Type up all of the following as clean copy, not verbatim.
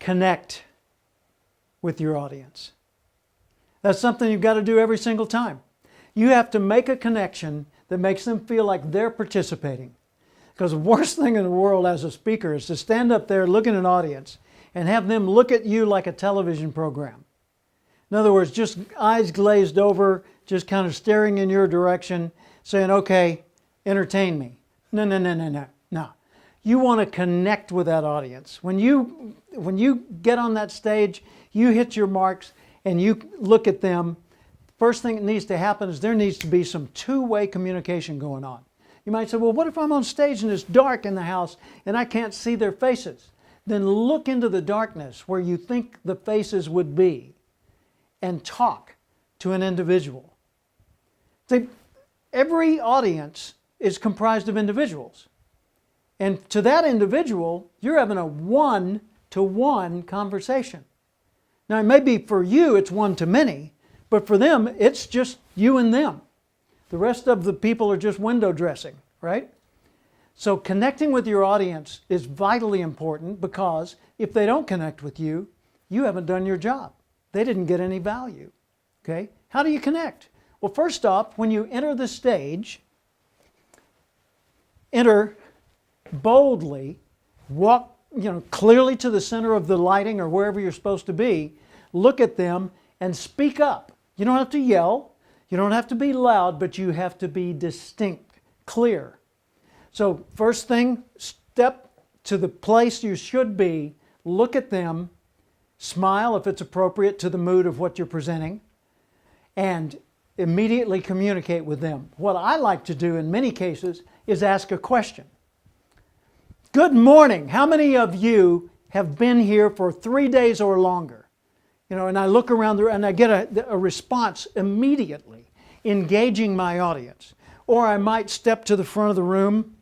connect with your audience. That's something you've got to do every single time. You have to make a connection that makes them feel like they're participating. Because the worst thing in the world as a speaker is to stand up there, look at an audience, and have them look at you like a television program. In other words, just eyes glazed over, just kind of staring in your direction, saying, okay, entertain me. No, no, no, no, no, no. You want to connect with that audience. When you get on that stage, you hit your marks and you look at them. First thing that needs to happen is there needs to be some two-way communication going on. You might say, well, what if I'm on stage and it's dark in the house and I can't see their faces? Then look into the darkness where you think the faces would be and talk to an individual. See, every audience is comprised of individuals. And to that individual, you're having a one-to-one conversation. Now, it may be for you, it's one-to-many, but for them, it's just you and them. The rest of the people are just window dressing, right? So connecting with your audience is vitally important, because if they don't connect with you, you haven't done your job. They didn't get any value, okay? How do you connect? Well, first off, when you enter the stage, enter boldly, walk clearly to the center of the lighting or wherever you're supposed to be, look at them and speak up. You don't have to yell, you don't have to be loud, but you have to be distinct, clear. So first thing, step to the place you should be, look at them, smile if it's appropriate to the mood of what you're presenting, and immediately communicate with them. What I like to do in many cases is ask a question. Good morning. How many of you have been here for 3 days or longer? And I look around there and I get a response immediately, engaging my audience. Or I might step to the front of the room,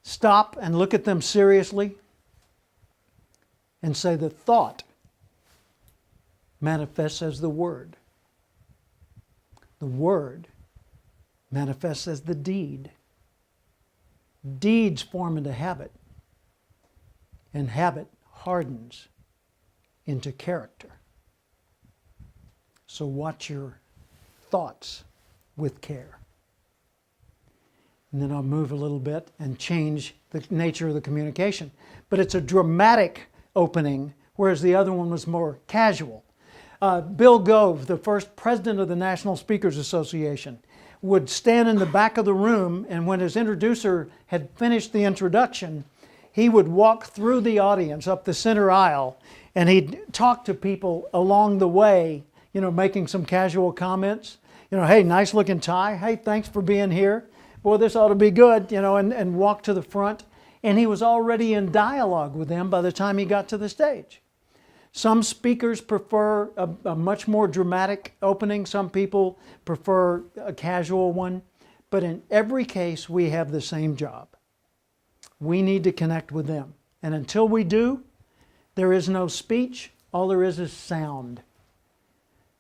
stop and look at them seriously, and say the thought manifests as the word. The word manifests as the deed. Deeds form into habit, and habit hardens into character. So watch your thoughts with care. And then I'll move a little bit and change the nature of the communication. But it's a dramatic opening, whereas the other one was more casual. Bill Gove, the first president of the National Speakers Association, would stand in the back of the room, and when his introducer had finished the introduction, he would walk through the audience up the center aisle, and he'd talk to people along the way, making some casual comments. Hey, nice looking tie. Hey, thanks for being here. Boy, this ought to be good, and walk to the front. And he was already in dialogue with them by the time he got to the stage. Some speakers prefer a much more dramatic opening. Some people prefer a casual one. But in every case, we have the same job. We need to connect with them. And until we do, there is no speech. All there is sound.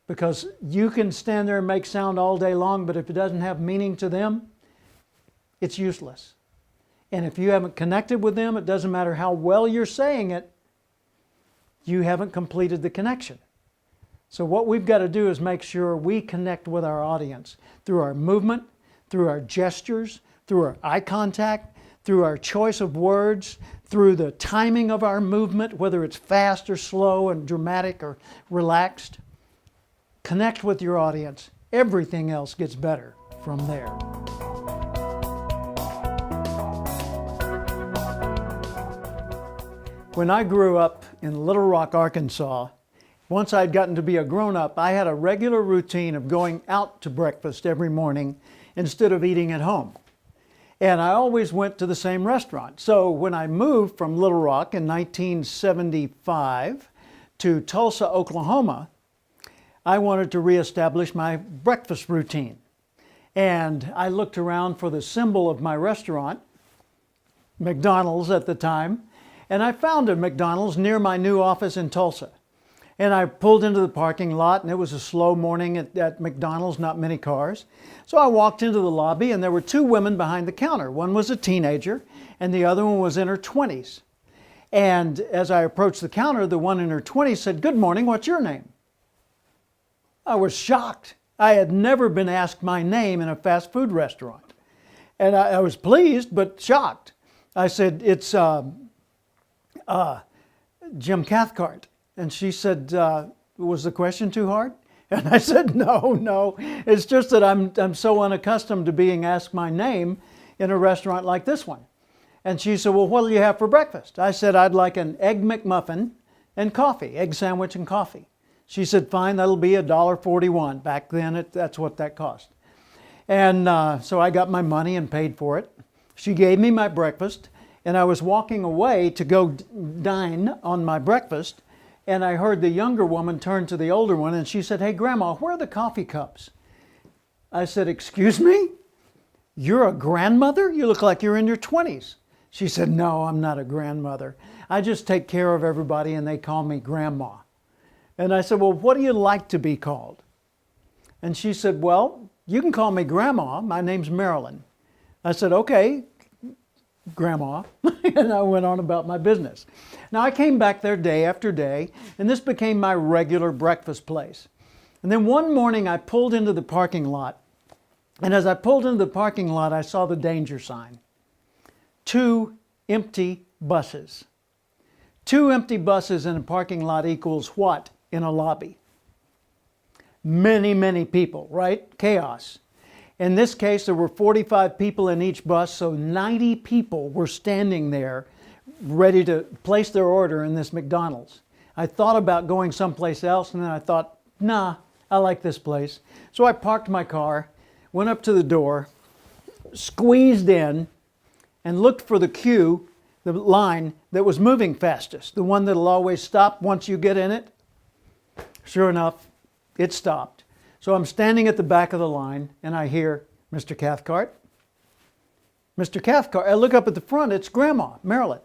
Because you can stand there and make sound all day long, but if it doesn't have meaning to them, it's useless. And if you haven't connected with them, it doesn't matter how well you're saying it, you haven't completed the connection. So what we've got to do is make sure we connect with our audience through our movement, through our gestures, through our eye contact, through our choice of words, through the timing of our movement, whether it's fast or slow and dramatic or relaxed. Connect with your audience. Everything else gets better from there. When I grew up in Little Rock, Arkansas, once I'd gotten to be a grown-up, I had a regular routine of going out to breakfast every morning instead of eating at home. And I always went to the same restaurant. So when I moved from Little Rock in 1975 to Tulsa, Oklahoma, I wanted to reestablish my breakfast routine. And I looked around for the symbol of my restaurant, McDonald's at the time, and I found a McDonald's near my new office in Tulsa. And I pulled into the parking lot, and it was a slow morning at McDonald's, not many cars. So I walked into the lobby, and there were two women behind the counter. One was a teenager, and the other one was in her 20s. And as I approached the counter, the one in her 20s said, "Good morning, what's your name?" I was shocked. I had never been asked my name in a fast food restaurant. And I was pleased, but shocked. I said, "It's Jim Cathcart." And she said, "Was the question too hard?" And I said, no. It's just that I'm so unaccustomed to being asked my name in a restaurant like this one. And she said, "Well, what do you have for breakfast?" I said, "I'd like an Egg McMuffin and coffee, egg sandwich and coffee." She said, "Fine, that'll be $1.41. Back then, that's what that cost. And so I got my money and paid for it. She gave me my breakfast, and I was walking away to go dine on my breakfast, and I heard the younger woman turn to the older one, and she said, "Hey, Grandma, where are the coffee cups?" I said, "Excuse me? You're a grandmother? You look like you're in your 20s. She said, "No, I'm not a grandmother. I just take care of everybody, and they call me Grandma." And I said, "Well, what do you like to be called?" And she said, "Well, you can call me Grandma. My name's Marilyn." I said, "Okay, Grandma." And I went on about my business. Now, I came back there day after day, and this became my regular breakfast place. And then one morning, I pulled into the parking lot. And as I pulled into the parking lot, I saw the danger sign. 2 empty buses. 2 empty buses in a parking lot equals what in a lobby? Many people, right? Chaos. In this case, there were 45 people in each bus, so 90 people were standing there ready to place their order in this McDonald's. I thought about going someplace else, and then I thought, nah, I like this place. So I parked my car, went up to the door, squeezed in, and looked for the queue, the line that was moving fastest, the one that'll always stop once you get in it. Sure enough, it stopped. So I'm standing at the back of the line, and I hear, "Mr. Cathcart? Mr. Cathcart." I look up at the front, it's Grandma, Marilyn.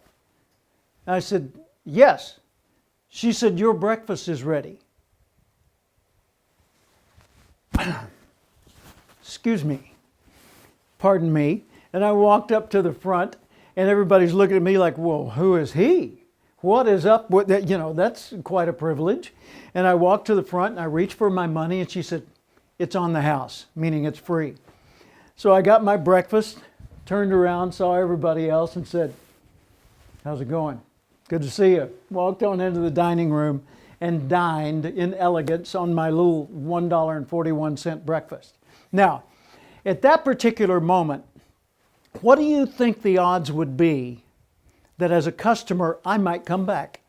I said, "Yes." She said, "Your breakfast is ready." Excuse me. Pardon me. And I walked up to the front, and everybody's looking at me like, "Well, who is he? What is up with that?" That's quite a privilege. And I walked to the front, and I reached for my money, and she said, "It's on the house," meaning it's free. So I got my breakfast, turned around, saw everybody else, and said, "How's it going? Good to see you." Walked on into the dining room and dined in elegance on my little $1.41 breakfast. Now, at that particular moment, what do you think the odds would be that as a customer I might come back?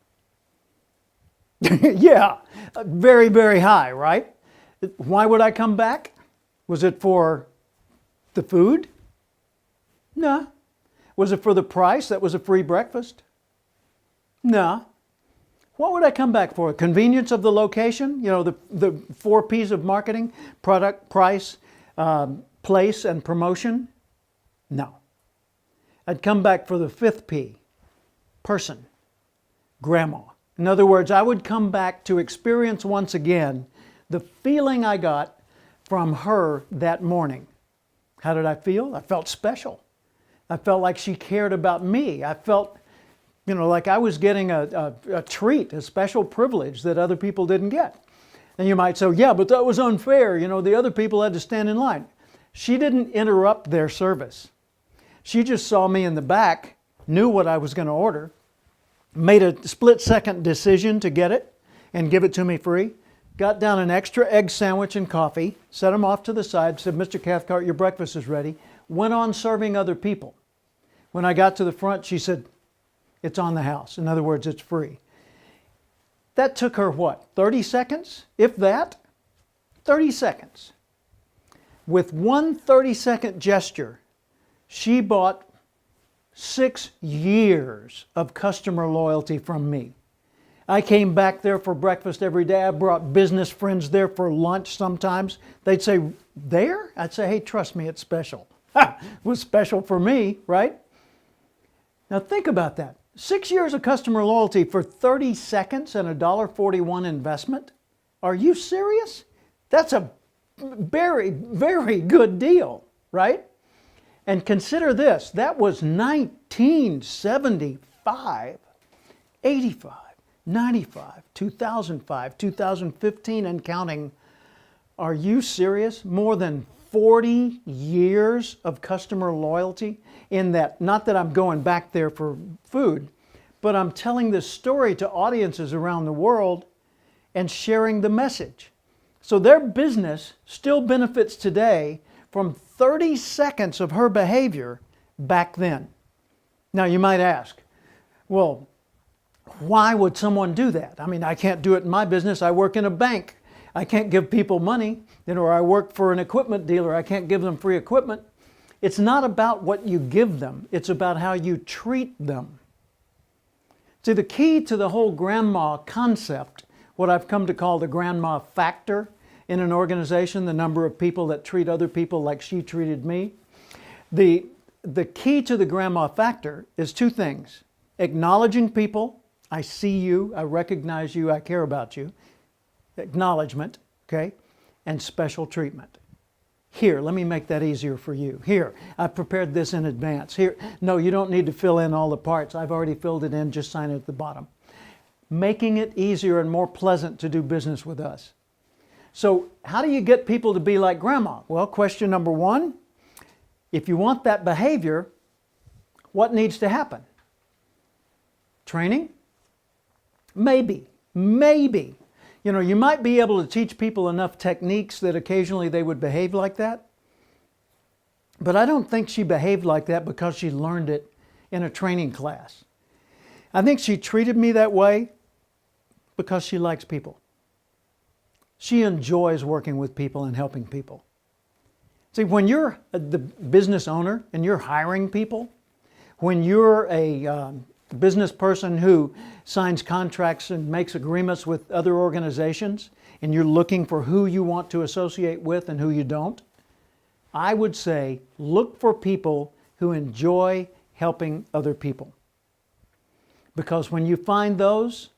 Yeah, very high, right? Why would I come back? Was it for the food? No. Was it for the price? That was a free breakfast? No. What would I come back for? Convenience of the location? The 4 P's of marketing: product, price, place, and promotion? No. I'd come back for the 5th P, person, Grandma. In other words, I would come back to experience once again the feeling I got from her that morning. How did I feel? I felt special. I felt like she cared about me. I felt, like I was getting a treat, a special privilege that other people didn't get. And you might say, "Yeah, but that was unfair. The other people had to stand in line." She didn't interrupt their service. She just saw me in the back, knew what I was going to order, made a split-second decision to get it and give it to me free, got down an extra egg sandwich and coffee, set them off to the side, said, "Mr. Cathcart, your breakfast is ready," went on serving other people. When I got to the front, she said, "It's on the house." In other words, it's free. That took her, 30 seconds? If that? 30 seconds. With one 30-second gesture, she bought 6 years of customer loyalty from me. I came back there for breakfast every day. I brought business friends there for lunch sometimes. They'd say, "There?" I'd say, "Hey, trust me, it's special." It was special for me, right? Now think about that. 6 years of customer loyalty for 30 seconds and a $1.41 investment? Are you serious? That's a very good deal, right? And consider this, that was 1975. 85, 95, 2005, 2015 and counting. Are you serious? More than 40 years of customer loyalty in that, not that I'm going back there for food, but I'm telling this story to audiences around the world and sharing the message. So their business still benefits today from 30 seconds of her behavior back then. Now you might ask, well, why would someone do that? I mean, I can't do it in my business. I work in a bank. I can't give people money, or I work for an equipment dealer. I can't give them free equipment. It's not about what you give them. It's about how you treat them. See, the key to the whole grandma concept, what I've come to call the grandma factor in an organization, the number of people that treat other people like she treated me. The key to the grandma factor is two things: acknowledging people. I see you, I recognize you, I care about you. Acknowledgement, okay? And special treatment. Here, let me make that easier for you. Here, I've prepared this in advance. Here, no, you don't need to fill in all the parts. I've already filled it in, just sign it at the bottom. Making it easier and more pleasant to do business with us. So how do you get people to be like grandma? Well, question number one, if you want that behavior, what needs to happen? Training? Maybe. You know, you might be able to teach people enough techniques that occasionally they would behave like that. But I don't think she behaved like that because she learned it in a training class. I think she treated me that way because she likes people. She enjoys working with people and helping people. See, when you're the business owner and you're hiring people, when you're a business person who signs contracts and makes agreements with other organizations, and you're looking for who you want to associate with and who you don't, I would say look for people who enjoy helping other people. Because when you find those,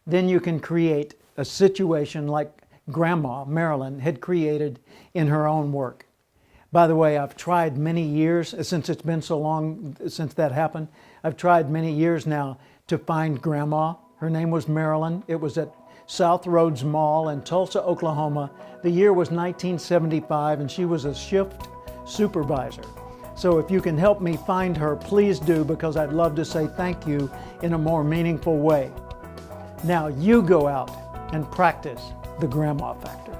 then you can create a situation like Grandma Marilyn had created in her own work. By the way, I've tried many years, since it's been so long since that happened, I've tried many years now to find Grandma. Her name was Marilyn. It was at South Roads Mall in Tulsa, Oklahoma. The year was 1975, and she was a shift supervisor. So if you can help me find her, please do, because I'd love to say thank you in a more meaningful way. Now you go out and practice the grandma factor.